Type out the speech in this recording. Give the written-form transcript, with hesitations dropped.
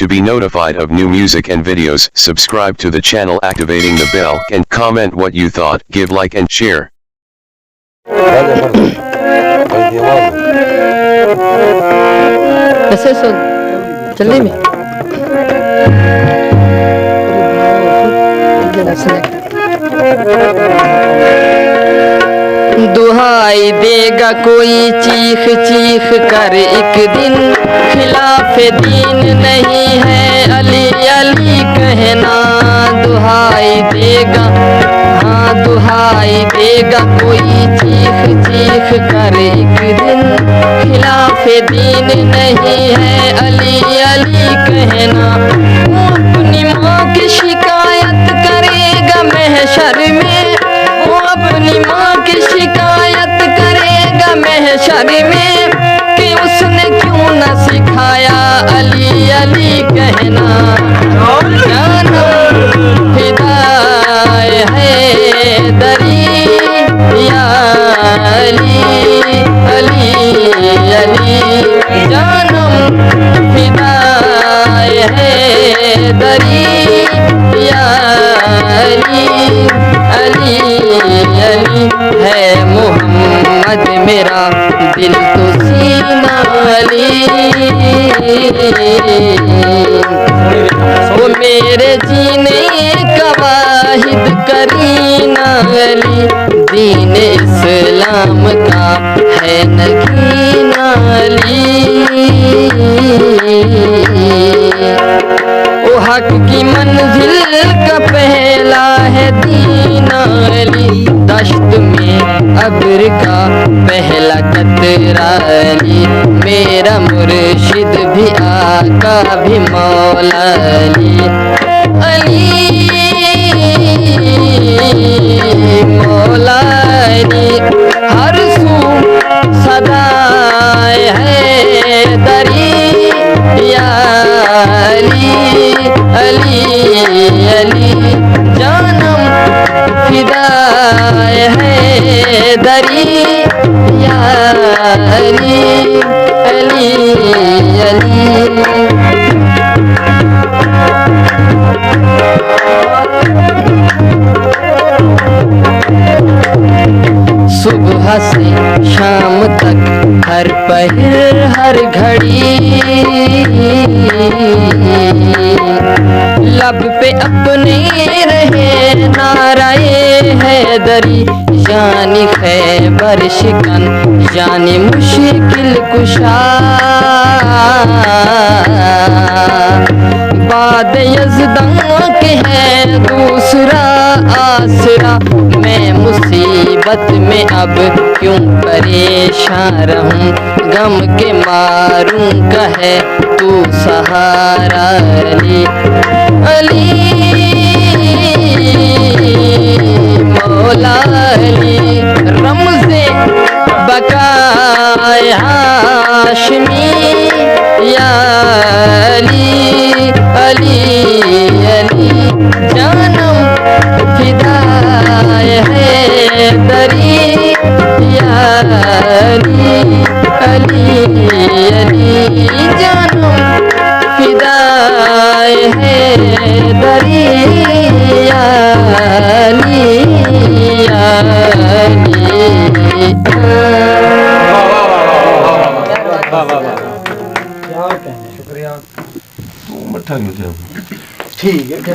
To be notified of new music and videos, subscribe to the channel activating the bell and comment what you thought, give like and share. ¿Qué es eso? Chalime. दुहाई देगा कोई चीख चीख कर एक दिन, खिलाफ दीन नहीं है अली अली कहना। दुहाई देगा, हाँ दुहाई देगा कोई चीख चीख कर एक दिन, खिलाफ दीन नहीं है अली अली कहना। वो अपनी माँ की शिकायत करेगा महशर में, वो अपनी माँ की शिकायत करेगा महशर में, कि उसने क्यों न सिखाया अली अली कहना। जाना फिदाए है दरी या अली अली अली, जानम फिदाए है दरी या अली अली अली। है मोहम्मद मेरा दिल तो सीना अली, वो मेरे जीने का वाहिद करीना अली, दीन इस्लाम का है नगीना अली। ओ हक की मंजिल का पहला है दीना अली, दश्त में अब्र का पहला कतरा अली, मेरा मुर्शिद भी आका भी मौला अली। अली मौला अली हर सू सदाए है दरी या अली अली अली, जानम फिदाए है दरी या अली अली अली। सुबह से शाम तक हर पहर हर घड़ी, लब पे अपने रहे नाराए हैदरी, यानी खैबर शिकन यानी मुश्किल कुशा। बाद यज़दां के है दूसरा आसरा, मैं मुसीबत में अब क्यों परेशान रहूं, गम के मारूं कहे तू सहारा अली अली मौला अली। रमज़े बकाए हाशमी या अली अली अली, जानम फिदाए है दरी या अली अली अली, जानम फिदाए है दरी या अली या अली। शुक्रिया। मठा नहीं ठीक है।